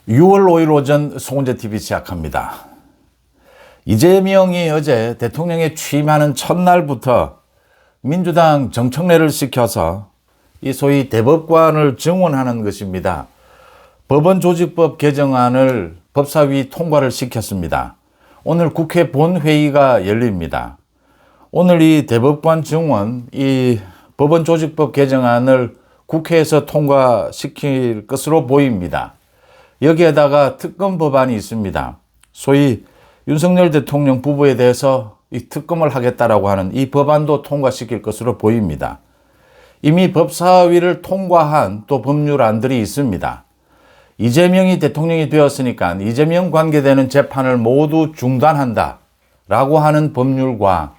6월 5일 오전 송은재TV 시작합니다. 이재명이 어제 대통령에 취임하는 첫날부터 민주당 정청래를 시켜서 이 소위 대법관을 증원하는 것입니다. 법원조직법 개정안을 법사위 통과를 시켰습니다. 오늘 국회 본회의가 열립니다. 오늘 이 대법관 증원, 이 법원조직법 개정안을 국회에서 통과시킬 것으로 보입니다. 여기에다가 특검 법안이 있습니다. 소위 윤석열 대통령 부부에 대해서 이 특검을 하겠다라고 하는 이 법안도 통과시킬 것으로 보입니다. 이미 법사위를 통과한 또 법률안들이 있습니다. 이재명이 대통령이 되었으니까 이재명 관계되는 재판을 모두 중단한다라고 하는 법률과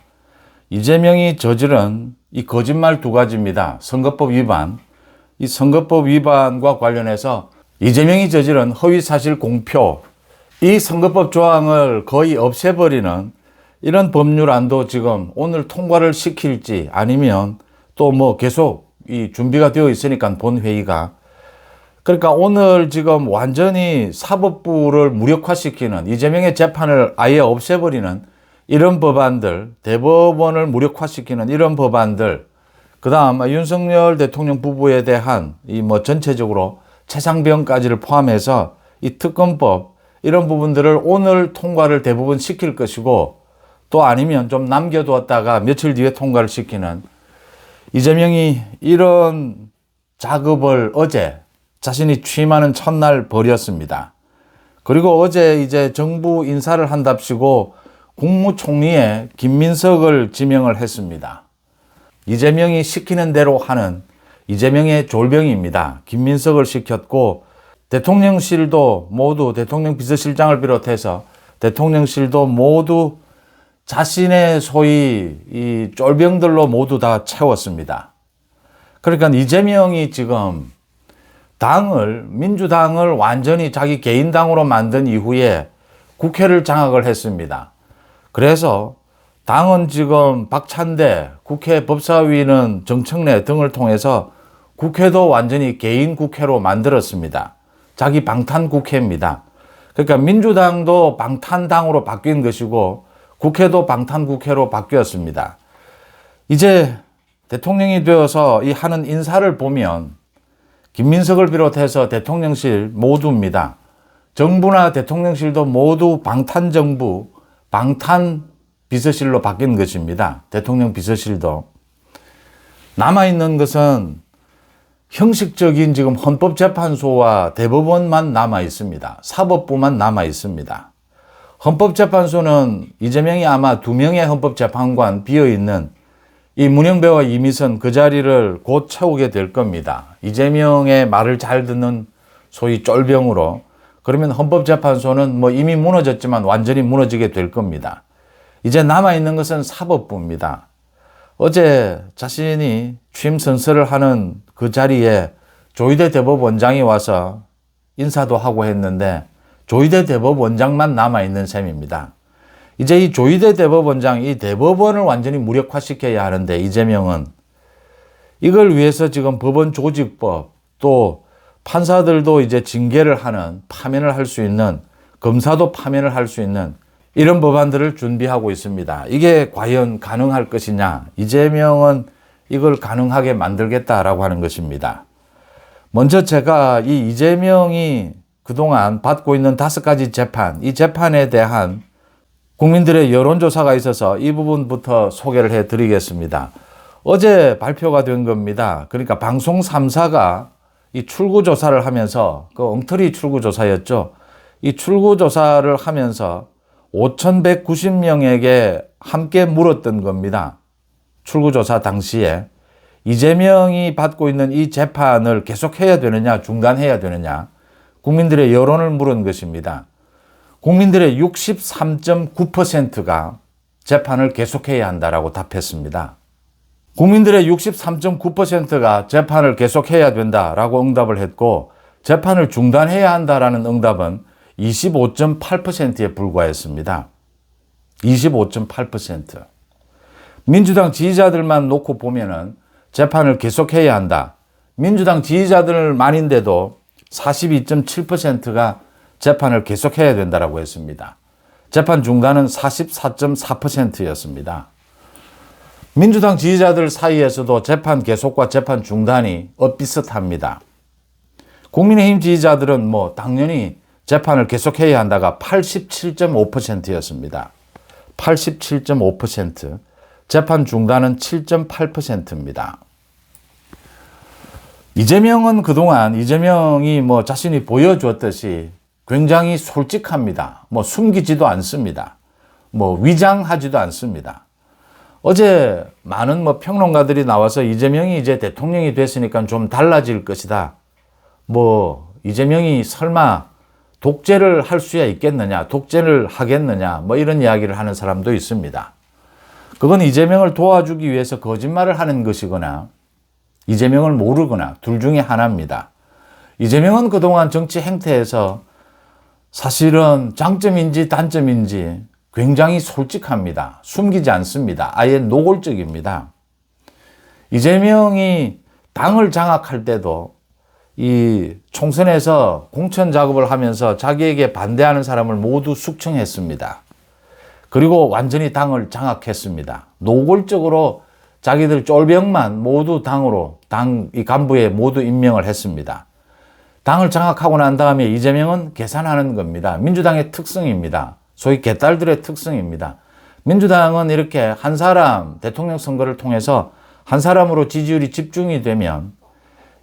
이재명이 저지른 이 거짓말 두 가지입니다. 선거법 위반, 이 선거법 위반과 관련해서 이재명이 저지른 허위사실 공표, 이 선거법 조항을 거의 없애버리는 이런 법률안도 지금 오늘 통과를 시킬지 아니면 또 뭐 계속 이 준비가 되어 있으니까 본회의가. 그러니까 오늘 지금 완전히 사법부를 무력화시키는 이재명의 재판을 아예 없애버리는 이런 법안들, 대법원을 무력화시키는 이런 법안들, 그 다음 윤석열 대통령 부부에 대한 이 뭐 전체적으로 최상병까지를 포함해서 이 특검법 이런 부분들을 오늘 통과를 대부분 시킬 것이고 또 아니면 좀 남겨두었다가 며칠 뒤에 통과를 시키는 이재명이 이런 작업을 어제 자신이 취임하는 첫날 벌였습니다. 그리고 어제 이제 정부 인사를 한답시고 국무총리에 김민석을 지명을 했습니다. 이재명이 시키는 대로 하는 이재명의 졸병입니다. 김민석을 시켰고 대통령실도 모두 대통령 비서실장을 비롯해서 대통령실도 모두 자신의 소위 이 쫄병들로 모두 다 채웠습니다. 그러니까 이재명이 지금 민주당을 완전히 자기 개인 당으로 만든 이후에 국회를 장악을 했습니다. 그래서 당은 지금 박찬대, 국회 법사위는 정청래 등을 통해서 국회도 완전히 개인 국회로 만들었습니다. 자기 방탄 국회입니다. 그러니까 민주당도 방탄당으로 바뀐 것이고 국회도 방탄 국회로 바뀌었습니다. 이제 대통령이 되어서 이 하는 인사를 보면 김민석을 비롯해서 대통령실 모두입니다. 정부나 대통령실도 모두 방탄정부, 방탄 비서실로 바뀐 것입니다. 대통령 비서실도. 남아있는 것은 형식적인 지금 헌법재판소와 대법원만 남아 있습니다. 사법부만 남아 있습니다. 헌법재판소는 이재명이 아마 2명의 헌법재판관 비어있는 이 문영배와 이미선 그 자리를 곧 채우게 될 겁니다. 이재명의 말을 잘 듣는 소위 쫄병으로. 그러면 헌법재판소는 뭐 이미 무너졌지만 완전히 무너지게 될 겁니다. 이제 남아있는 것은 사법부입니다. 어제 자신이 취임 선서를 하는 그 자리에 조희대 대법원장이 와서 인사도 하고 했는데 조희대 대법원장만 남아있는 셈입니다. 이제 이 조희대 대법원장, 이 대법원을 완전히 무력화시켜야 하는데 이재명은 이걸 위해서 지금 법원 조직법 또 판사들도 이제 징계를 하는 파면을 할 수 있는 검사도 파면을 할 수 있는 이런 법안들을 준비하고 있습니다. 이게 과연 가능할 것이냐? 이재명은 이걸 가능하게 만들겠다라고 하는 것입니다. 먼저 제가 이 이재명이 그동안 받고 있는 5가지 재판, 이 재판에 대한 국민들의 여론조사가 있어서 이 부분부터 소개를 해드리겠습니다. 어제 발표가 된 겁니다. 그러니까 방송 3사가 이 출구조사를 하면서 그 엉터리 출구조사였죠. 이 출구조사를 하면서 5,190명에게 함께 물었던 겁니다. 출구조사 당시에 이재명이 받고 있는 이 재판을 계속해야 되느냐 중단해야 되느냐 국민들의 여론을 물은 것입니다. 국민들의 63.9%가 재판을 계속해야 한다라고 답했습니다. 국민들의 63.9%가 재판을 계속해야 된다라고 응답을 했고 재판을 중단해야 한다라는 응답은 25.8%에 불과했습니다. 25.8%. 민주당 지지자들만 놓고 보면은 재판을 계속해야 한다. 민주당 지지자들만인데도 42.7%가 재판을 계속해야 된다고 했습니다. 재판 중단은 44.4%였습니다. 민주당 지지자들 사이에서도 재판 계속과 재판 중단이 엇비슷합니다. 국민의힘 지지자들은 당연히 재판을 계속해야 한다가 87.5%였습니다. 87.5%. 재판 중단은 7.8%입니다. 이재명은 그동안 이재명이 자신이 보여주었듯이 굉장히 솔직합니다. 숨기지도 않습니다. 위장하지도 않습니다. 어제 많은 평론가들이 나와서 이재명이 이제 대통령이 됐으니까 좀 달라질 것이다. 이재명이 설마 독재를 할 수야 있겠느냐, 독재를 하겠느냐, 이런 이야기를 하는 사람도 있습니다. 그건 이재명을 도와주기 위해서 거짓말을 하는 것이거나 이재명을 모르거나 둘 중에 하나입니다. 이재명은 그동안 정치 행태에서 사실은 장점인지 단점인지 굉장히 솔직합니다. 숨기지 않습니다. 아예 노골적입니다. 이재명이 당을 장악할 때도 이 총선에서 공천 작업을 하면서 자기에게 반대하는 사람을 모두 숙청했습니다. 그리고 완전히 당을 장악했습니다. 노골적으로 자기들 쫄병만 모두 당으로, 이 간부에 모두 임명을 했습니다. 당을 장악하고 난 다음에 이재명은 계산하는 겁니다. 민주당의 특성입니다. 소위 개딸들의 특성입니다. 민주당은 이렇게 한 사람, 대통령 선거를 통해서 한 사람으로 지지율이 집중이 되면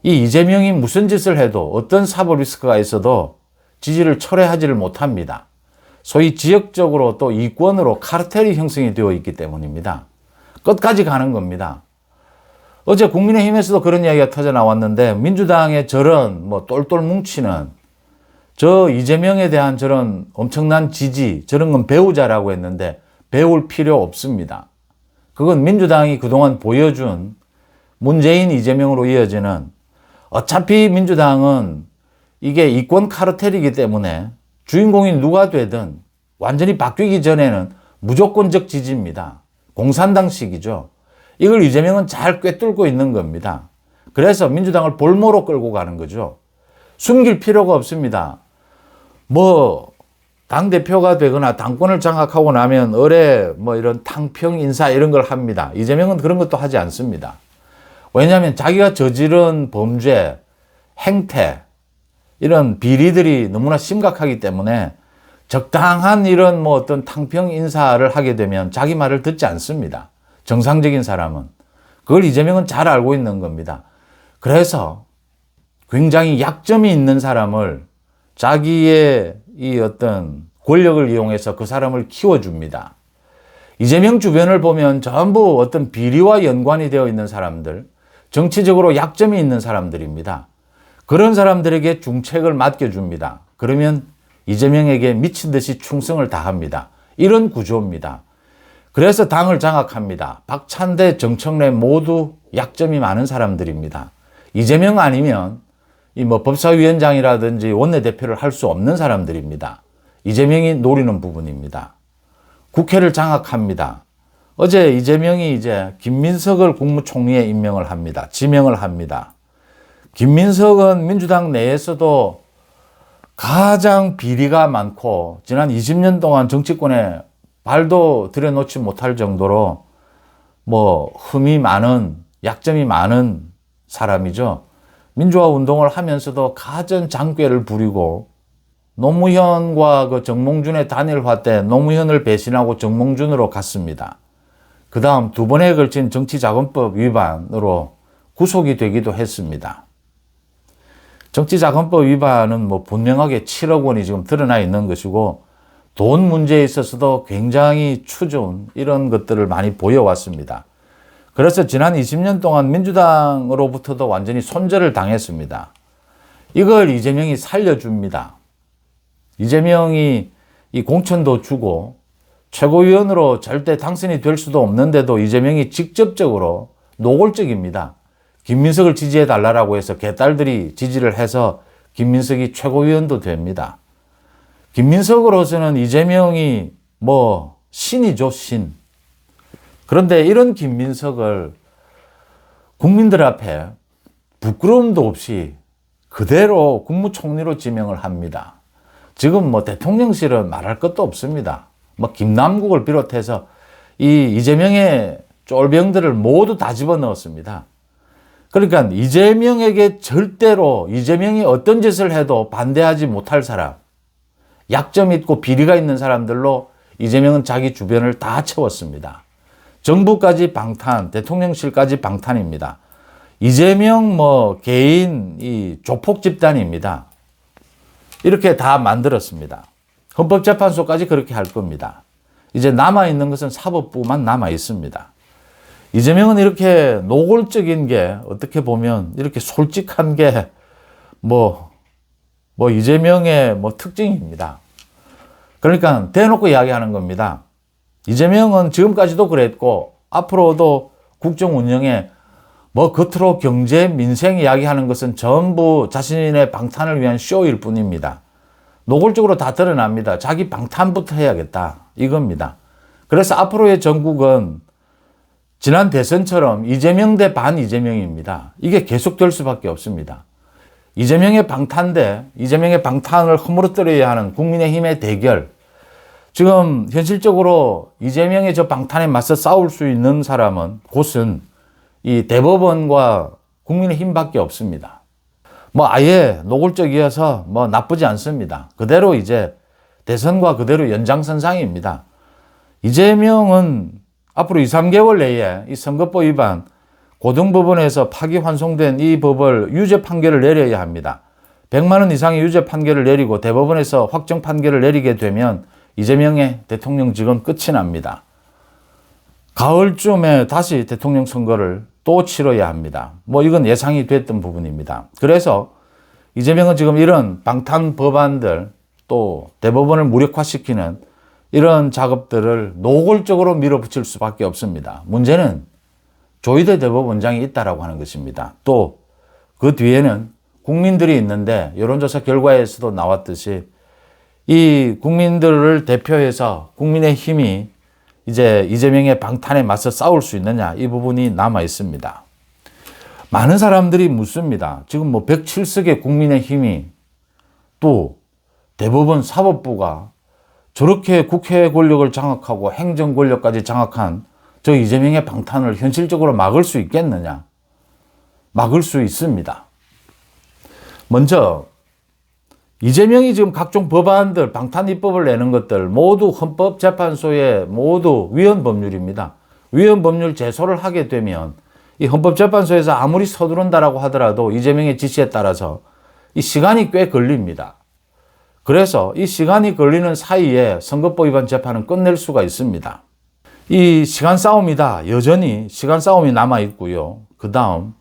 이 이재명이 무슨 짓을 해도 어떤 사법 리스크가 있어도 지지를 철회하지를 못합니다. 소위 지역적으로 또 이권으로 카르텔이 형성이 되어 있기 때문입니다. 끝까지 가는 겁니다. 어제 국민의힘에서도 그런 이야기가 터져 나왔는데 민주당의 저런 똘똘 뭉치는 저 이재명에 대한 저런 엄청난 지지, 저런 건 배우자라고 했는데 배울 필요 없습니다. 그건 민주당이 그동안 보여준 문재인 이재명으로 이어지는, 어차피 민주당은 이게 이권 카르텔이기 때문에 주인공이 누가 되든 완전히 바뀌기 전에는 무조건적 지지입니다. 공산당식이죠. 이걸 이재명은 잘 꿰뚫고 있는 겁니다. 그래서 민주당을 볼모로 끌고 가는 거죠. 숨길 필요가 없습니다. 당대표가 되거나 당권을 장악하고 나면 이런 탕평 인사 이런 걸 합니다. 이재명은 그런 것도 하지 않습니다. 왜냐하면 자기가 저지른 범죄, 행태, 이런 비리들이 너무나 심각하기 때문에 적당한 이런 어떤 탕평 인사를 하게 되면 자기 말을 듣지 않습니다. 정상적인 사람은. 그걸 이재명은 잘 알고 있는 겁니다. 그래서 굉장히 약점이 있는 사람을 자기의 이 어떤 권력을 이용해서 그 사람을 키워줍니다. 이재명 주변을 보면 전부 어떤 비리와 연관이 되어 있는 사람들, 정치적으로 약점이 있는 사람들입니다. 그런 사람들에게 중책을 맡겨줍니다. 그러면 이재명에게 미친 듯이 충성을 다합니다. 이런 구조입니다. 그래서 당을 장악합니다. 박찬대, 정청래 모두 약점이 많은 사람들입니다. 이재명 아니면 법사위원장이라든지 원내대표를 할 수 없는 사람들입니다. 이재명이 노리는 부분입니다. 국회를 장악합니다. 어제 이재명이 이제 김민석을 국무총리에 임명을 합니다. 지명을 합니다. 김민석은 민주당 내에서도 가장 비리가 많고 지난 20년 동안 정치권에 발도 들여놓지 못할 정도로 흠이 많은, 약점이 많은 사람이죠. 민주화 운동을 하면서도 가전 장괴를 부리고 노무현과 그 정몽준의 단일화 때 노무현을 배신하고 정몽준으로 갔습니다. 그 다음 2번에 걸친 정치자금법 위반으로 구속이 되기도 했습니다. 정치자금법 위반은 분명하게 7억 원이 지금 드러나 있는 것이고 돈 문제에 있어서도 굉장히 추저운 이런 것들을 많이 보여왔습니다. 그래서 지난 20년 동안 민주당으로부터도 완전히 손절을 당했습니다. 이걸 이재명이 살려줍니다. 이재명이 이 공천도 주고 최고위원으로 절대 당선이 될 수도 없는데도 이재명이 직접적으로 노골적입니다. 김민석을 지지해달라고 해서 개딸들이 지지를 해서 김민석이 최고위원도 됩니다. 김민석으로서는 이재명이 신이죠, 신. 그런데 이런 김민석을 국민들 앞에 부끄러움도 없이 그대로 국무총리로 지명을 합니다. 지금 뭐 대통령실은 말할 것도 없습니다. 뭐 김남국을 비롯해서 이 이재명의 쫄병들을 모두 다 집어넣었습니다. 그러니까 이재명에게 절대로 이재명이 어떤 짓을 해도 반대하지 못할 사람, 약점 있고 비리가 있는 사람들로 이재명은 자기 주변을 다 채웠습니다. 정부까지 방탄, 대통령실까지 방탄입니다. 이재명 뭐 개인 이 조폭 집단입니다. 이렇게 다 만들었습니다. 헌법재판소까지 그렇게 할 겁니다. 이제 남아있는 것은 사법부만 남아있습니다. 이재명은 이렇게 노골적인 게 어떻게 보면 이렇게 솔직한 게 이재명의 특징입니다. 그러니까 대놓고 이야기하는 겁니다. 이재명은 지금까지도 그랬고 앞으로도 국정 운영에 겉으로 경제, 민생 이야기하는 것은 전부 자신의 방탄을 위한 쇼일 뿐입니다. 노골적으로 다 드러납니다. 자기 방탄부터 해야겠다. 이겁니다. 그래서 앞으로의 전국은 지난 대선처럼 이재명 대 반 이재명입니다. 이게 계속될 수밖에 없습니다. 이재명의 방탄 대 이재명의 방탄을 허물어뜨려야 하는 국민의힘의 대결. 지금 현실적으로 이재명의 저 방탄에 맞서 싸울 수 있는 사람은 곳은 이 대법원과 국민의힘밖에 없습니다. 아예 노골적이어서 나쁘지 않습니다. 그대로 이제 대선과 그대로 연장선상입니다. 이재명은 앞으로 2, 3개월 내에 이 선거법 위반 고등법원에서 파기환송된 이 법을 유죄 판결을 내려야 합니다. 100만 원 이상의 유죄 판결을 내리고 대법원에서 확정 판결을 내리게 되면 이재명의 대통령직은 끝이 납니다. 가을쯤에 다시 대통령 선거를 또 치러야 합니다. 이건 예상이 됐던 부분입니다. 그래서 이재명은 지금 이런 방탄 법안들 또 대법원을 무력화시키는 이런 작업들을 노골적으로 밀어붙일 수밖에 없습니다. 문제는 조희대 대법원장이 있다라고 하는 것입니다. 또 그 뒤에는 국민들이 있는데 여론조사 결과에서도 나왔듯이 이 국민들을 대표해서 국민의힘이 이제 이재명의 방탄에 맞서 싸울 수 있느냐 이 부분이 남아 있습니다. 많은 사람들이 묻습니다. 지금 107석의 국민의힘이 또 대법원 사법부가 저렇게 국회 권력을 장악하고 행정 권력까지 장악한 저 이재명의 방탄을 현실적으로 막을 수 있겠느냐? 막을 수 있습니다. 먼저 이재명이 지금 각종 법안들, 방탄 입법을 내는 것들 모두 헌법재판소에 모두 위헌 법률입니다. 위헌 법률 제소를 하게 되면 이 헌법재판소에서 아무리 서두른다라고 하더라도 이재명의 지시에 따라서 이 시간이 꽤 걸립니다. 그래서 이 시간이 걸리는 사이에 선거법 위반 재판은 끝낼 수가 있습니다. 이 시간 싸움이다. 여전히 시간 싸움이 남아 있고요. 그 다음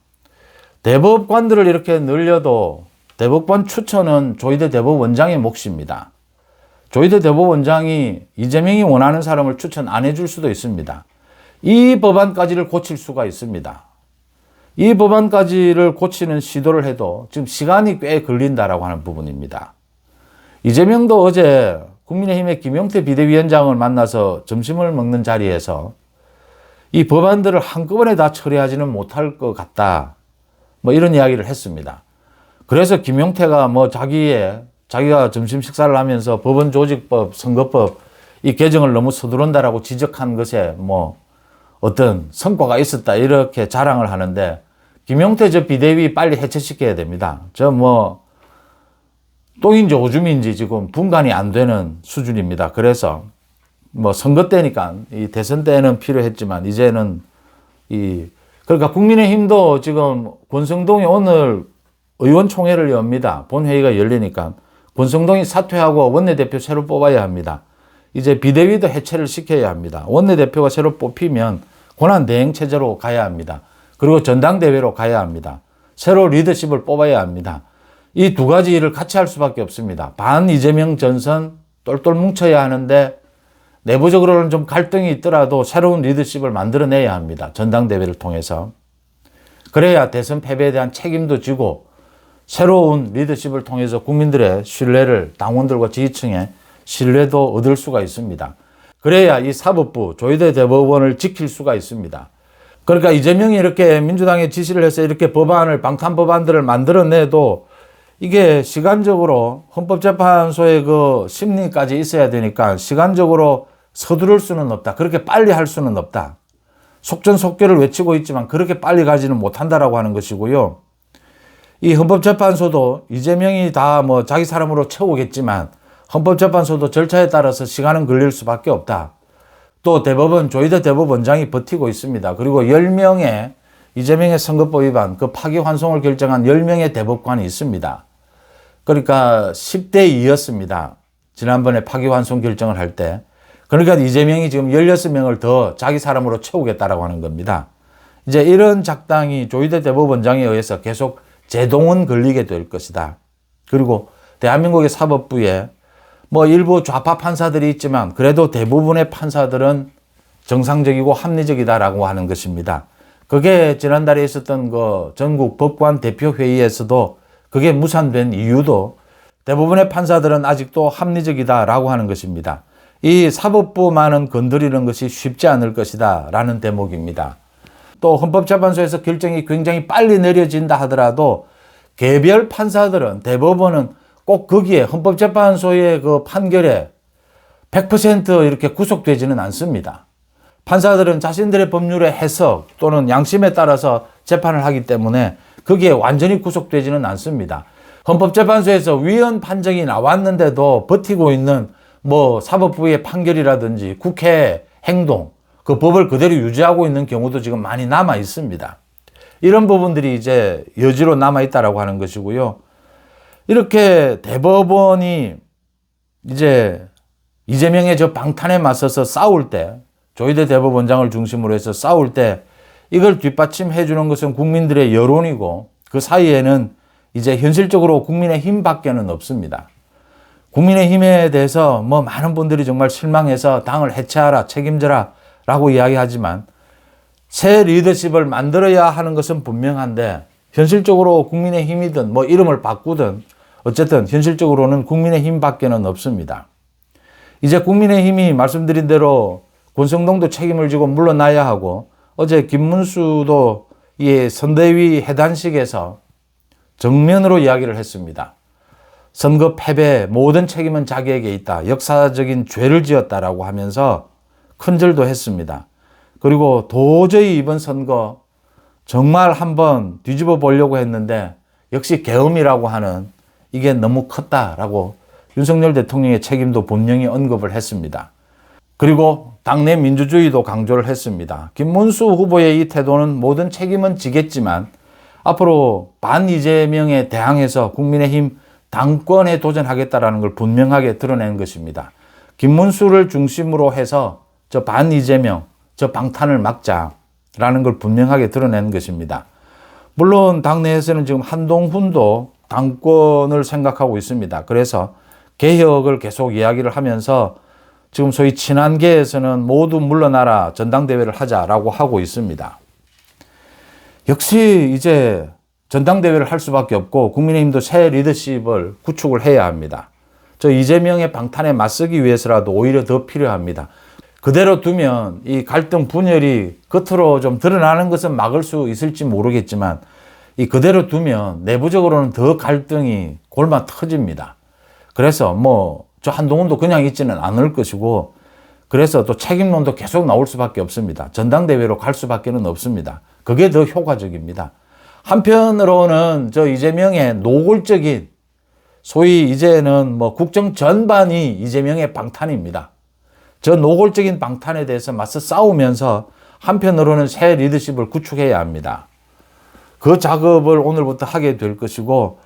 대법관들을 이렇게 늘려도 대법관 추천은 조희대 대법원장의 몫입니다. 조희대 대법원장이 이재명이 원하는 사람을 추천 안 해줄 수도 있습니다. 이 법안까지를 고칠 수가 있습니다. 이 법안까지를 고치는 시도를 해도 지금 시간이 꽤 걸린다라고 하는 부분입니다. 이재명도 어제 국민의힘의 김용태 비대위원장을 만나서 점심을 먹는 자리에서 이 법안들을 한꺼번에 다 처리하지는 못할 것 같다. 이런 이야기를 했습니다. 그래서 김용태가 자기가 점심 식사를 하면서 법원조직법, 선거법 이 개정을 너무 서두른다라고 지적한 것에 어떤 성과가 있었다 이렇게 자랑을 하는데 김용태 저 비대위 빨리 해체시켜야 됩니다. 똥인지 오줌인지 지금 분간이 안 되는 수준입니다. 그래서 선거 때니까 이 대선 때는 필요했지만 이제는 그러니까 국민의힘도 지금 권성동이 오늘 의원총회를 엽니다. 본회의가 열리니까 권성동이 사퇴하고 원내대표 새로 뽑아야 합니다. 이제 비대위도 해체를 시켜야 합니다. 원내대표가 새로 뽑히면 권한대행체제로 가야 합니다. 그리고 전당대회로 가야 합니다. 새로 리더십을 뽑아야 합니다. 이 두 가지 일을 같이 할 수밖에 없습니다. 반 이재명 전선 똘똘 뭉쳐야 하는데 내부적으로는 좀 갈등이 있더라도 새로운 리더십을 만들어내야 합니다. 전당대회를 통해서. 그래야 대선 패배에 대한 책임도 지고 새로운 리더십을 통해서 국민들의 신뢰를 당원들과 지지층의 신뢰도 얻을 수가 있습니다. 그래야 이 사법부, 조희대 대법원을 지킬 수가 있습니다. 그러니까 이재명이 이렇게 민주당에 지시를 해서 이렇게 방탄 법안들을 만들어내도 이게 시간적으로 헌법재판소의 그 심리까지 있어야 되니까 시간적으로 서두를 수는 없다. 그렇게 빨리 할 수는 없다. 속전속결을 외치고 있지만 그렇게 빨리 가지는 못한다라고 하는 것이고요. 이 헌법재판소도 이재명이 다 뭐 자기 사람으로 채우겠지만 헌법재판소도 절차에 따라서 시간은 걸릴 수밖에 없다. 또 대법원, 조희대 대법원장이 버티고 있습니다. 그리고 10명의 이재명의 선거법 위반, 그 파기환송을 결정한 10명의 대법관이 있습니다. 그러니까 10대 2였습니다. 지난번에 파기환송 결정을 할 때. 그러니까 이재명이 지금 16명을 더 자기 사람으로 채우겠다라고 하는 겁니다. 이제 이런 작당이 조희대 대법원장에 의해서 계속 제동은 걸리게 될 것이다. 그리고 대한민국의 사법부에 뭐 일부 좌파 판사들이 있지만 그래도 대부분의 판사들은 정상적이고 합리적이다라고 하는 것입니다. 그게 지난달에 있었던 그 전국 법관 대표회의에서도 그게 무산된 이유도 대부분의 판사들은 아직도 합리적이다라고 하는 것입니다. 이 사법부만은 건드리는 것이 쉽지 않을 것이다 라는 대목입니다. 또 헌법재판소에서 결정이 굉장히 빨리 내려진다 하더라도 개별 판사들은 대법원은 꼭 거기에 헌법재판소의 그 판결에 100% 이렇게 구속되지는 않습니다. 판사들은 자신들의 법률의 해석 또는 양심에 따라서 재판을 하기 때문에 거기에 완전히 구속되지는 않습니다. 헌법재판소에서 위헌 판정이 나왔는데도 버티고 있는 뭐 사법부의 판결이라든지 국회 행동, 그 법을 그대로 유지하고 있는 경우도 지금 많이 남아 있습니다. 이런 부분들이 이제 여지로 남아 있다라고 하는 것이고요. 이렇게 대법원이 이제 이재명의 저 방탄에 맞서서 싸울 때, 조희대 대법원장을 중심으로 해서 싸울 때 이걸 뒷받침해 주는 것은 국민들의 여론이고 그 사이에는 이제 현실적으로 국민의힘 밖에는 없습니다. 국민의힘에 대해서 뭐 많은 분들이 정말 실망해서 당을 해체하라, 책임져라 라고 이야기하지만 새 리더십을 만들어야 하는 것은 분명한데 현실적으로 국민의힘이든 뭐 이름을 바꾸든 어쨌든 현실적으로는 국민의힘 밖에는 없습니다. 이제 국민의힘이 말씀드린 대로 권성동도 책임을 지고 물러나야 하고 어제 김문수도 이 선대위 해단식에서 정면으로 이야기를 했습니다. 선거 패배 모든 책임은 자기에게 있다. 역사적인 죄를 지었다라고 하면서 큰절도 했습니다. 그리고 도저히 이번 선거 정말 한번 뒤집어 보려고 했는데 역시 계엄이라고 하는 이게 너무 컸다라고 윤석열 대통령의 책임도 분명히 언급을 했습니다. 그리고 당내 민주주의도 강조를 했습니다. 김문수 후보의 이 태도는 모든 책임은 지겠지만 앞으로 반 이재명에 대항해서 국민의힘 당권에 도전하겠다라는 걸 분명하게 드러낸 것입니다. 김문수를 중심으로 해서 저 반 이재명, 저 방탄을 막자라는 걸 분명하게 드러낸 것입니다. 물론 당내에서는 지금 한동훈도 당권을 생각하고 있습니다. 그래서 개혁을 계속 이야기를 하면서 지금 소위 친한계에서는 모두 물러나라 전당대회를 하자라고 하고 있습니다. 역시 이제 전당대회를 할 수밖에 없고 국민의힘도 새 리더십을 구축을 해야 합니다. 저 이재명의 방탄에 맞서기 위해서라도 오히려 더 필요합니다. 그대로 두면 이 갈등 분열이 겉으로 좀 드러나는 것은 막을 수 있을지 모르겠지만 이 그대로 두면 내부적으로는 더 갈등이 골마 터집니다. 그래서 뭐 저 한동훈도 그냥 있지는 않을 것이고 그래서 또 책임론도 계속 나올 수밖에 없습니다. 전당대회로 갈 수밖에는 없습니다. 그게 더 효과적입니다. 한편으로는 저 이재명의 노골적인 소위 이제는 뭐 국정 전반이 이재명의 방탄입니다. 저 노골적인 방탄에 대해서 맞서 싸우면서 한편으로는 새 리더십을 구축해야 합니다. 그 작업을 오늘부터 하게 될 것이고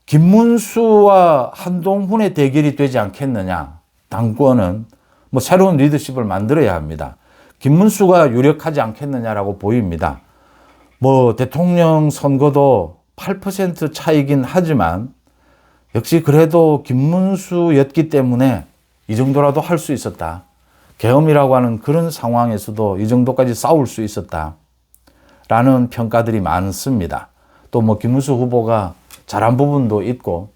김문수와 한동훈의 대결이 되지 않겠느냐. 당권은 뭐 새로운 리더십을 만들어야 합니다. 김문수가 유력하지 않겠느냐라고 보입니다. 뭐 대통령 선거도 8% 차이긴 하지만 역시 그래도 김문수였기 때문에 이 정도라도 할 수 있었다. 계엄이라고 하는 그런 상황에서도 이 정도까지 싸울 수 있었다. 라는 평가들이 많습니다. 또 뭐 김문수 후보가 잘한 부분도 있고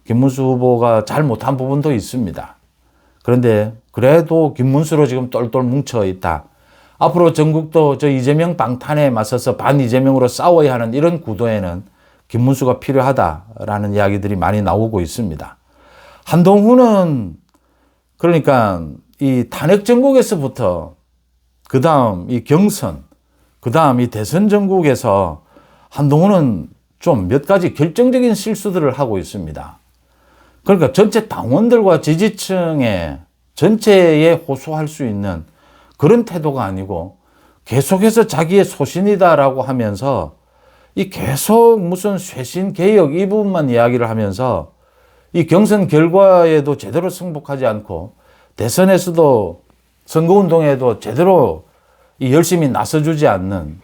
김문수 후보가 잘 못한 부분도 있습니다. 그런데 그래도 김문수로 지금 똘똘 뭉쳐 있다. 앞으로 전국도 저 이재명 방탄에 맞서서 반 이재명으로 싸워야 하는 이런 구도에는 김문수가 필요하다라는 이야기들이 많이 나오고 있습니다. 한동훈은 그러니까 이 탄핵 정국에서부터 그 다음 이 경선, 그 다음 이 대선 정국에서 한동훈은 좀 몇 가지 결정적인 실수들을 하고 있습니다. 그러니까 전체 당원들과 지지층의 전체에 호소할 수 있는 그런 태도가 아니고 계속해서 자기의 소신이다라고 하면서 이 계속 무슨 쇄신 개혁 이 부분만 이야기를 하면서 이 경선 결과에도 제대로 승복하지 않고 대선에서도 선거운동에도 제대로 이 열심히 나서주지 않는,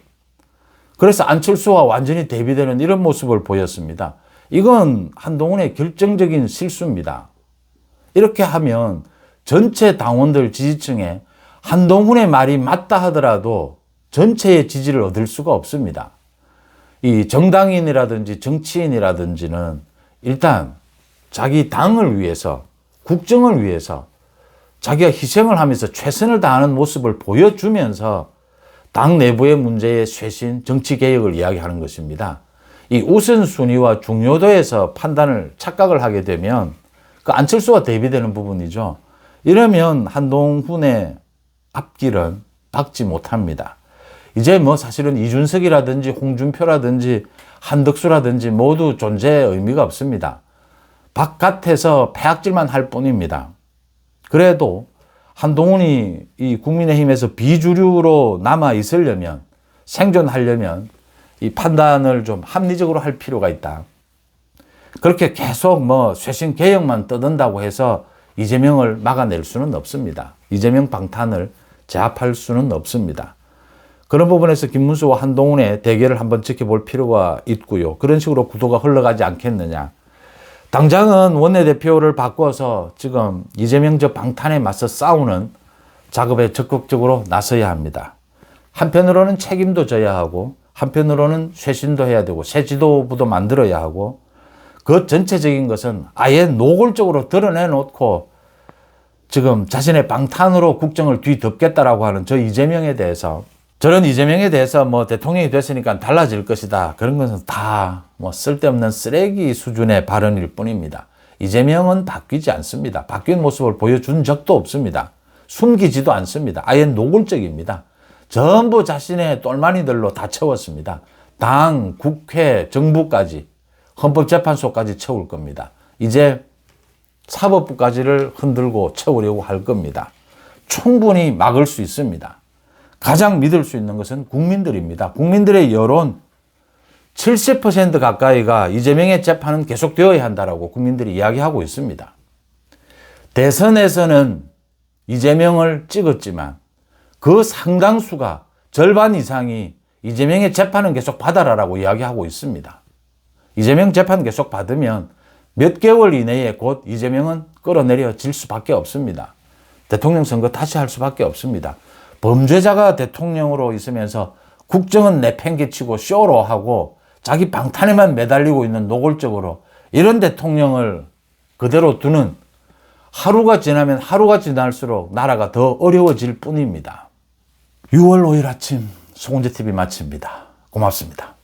그래서 안철수와 완전히 대비되는 이런 모습을 보였습니다. 이건 한동훈의 결정적인 실수입니다. 이렇게 하면 전체 당원들 지지층에 한동훈의 말이 맞다 하더라도 전체의 지지를 얻을 수가 없습니다. 이 정당인이라든지 정치인이라든지는 일단 자기 당을 위해서, 국정을 위해서 자기가 희생을 하면서 최선을 다하는 모습을 보여주면서 당 내부의 문제의 쇄신, 정치개혁을 이야기하는 것입니다. 이 우선순위와 중요도에서 판단을 착각을 하게 되면 그 안철수와 대비되는 부분이죠. 이러면 한동훈의 앞길은 박지 못합니다. 이제 뭐 사실은 이준석이라든지 홍준표라든지 한덕수라든지 모두 존재의 의미가 없습니다. 바깥에서 패악질만 할 뿐입니다. 그래도 한동훈이 이 국민의힘에서 비주류로 남아 있으려면, 생존하려면 이 판단을 좀 합리적으로 할 필요가 있다. 그렇게 계속 뭐 쇄신 개혁만 떠든다고 해서 이재명을 막아낼 수는 없습니다. 이재명 방탄을 제압할 수는 없습니다. 그런 부분에서 김문수와 한동훈의 대결을 한번 지켜볼 필요가 있고요. 그런 식으로 구도가 흘러가지 않겠느냐. 당장은 원내대표를 바꿔서 지금 이재명 저 방탄에 맞서 싸우는 작업에 적극적으로 나서야 합니다. 한편으로는 책임도 져야 하고, 한편으로는 쇄신도 해야 되고, 새 지도부도 만들어야 하고, 그 전체적인 것은 아예 노골적으로 드러내놓고 지금 자신의 방탄으로 국정을 뒤덮겠다라고 하는 저 이재명에 대해서, 저런 이재명에 대해서 뭐 대통령이 됐으니까 달라질 것이다, 그런 것은 다 뭐 쓸데없는 쓰레기 수준의 발언일 뿐입니다. 이재명은 바뀌지 않습니다. 바뀐 모습을 보여준 적도 없습니다. 숨기지도 않습니다. 아예 노골적입니다. 전부 자신의 똘마니들로 다 채웠습니다. 당, 국회, 정부까지, 헌법재판소까지 채울 겁니다. 이제 사법부까지를 흔들고 채우려고 할 겁니다. 충분히 막을 수 있습니다. 가장 믿을 수 있는 것은 국민들입니다. 국민들의 여론 70% 가까이가 이재명의 재판은 계속되어야 한다라고 국민들이 이야기하고 있습니다. 대선에서는 이재명을 찍었지만 그 상당수가, 절반 이상이 이재명의 재판은 계속 받아라라고 이야기하고 있습니다. 이재명 재판 계속 받으면 몇 개월 이내에 곧 이재명은 끌어내려질 수밖에 없습니다. 대통령 선거 다시 할 수밖에 없습니다. 범죄자가 대통령으로 있으면서 국정은 내팽개치고 쇼로 하고 자기 방탄에만 매달리고 있는, 노골적으로 이런 대통령을 그대로 두는, 하루가 지나면 하루가 지날수록 나라가 더 어려워질 뿐입니다. 6월 5일 아침 송은재TV 마칩니다. 고맙습니다.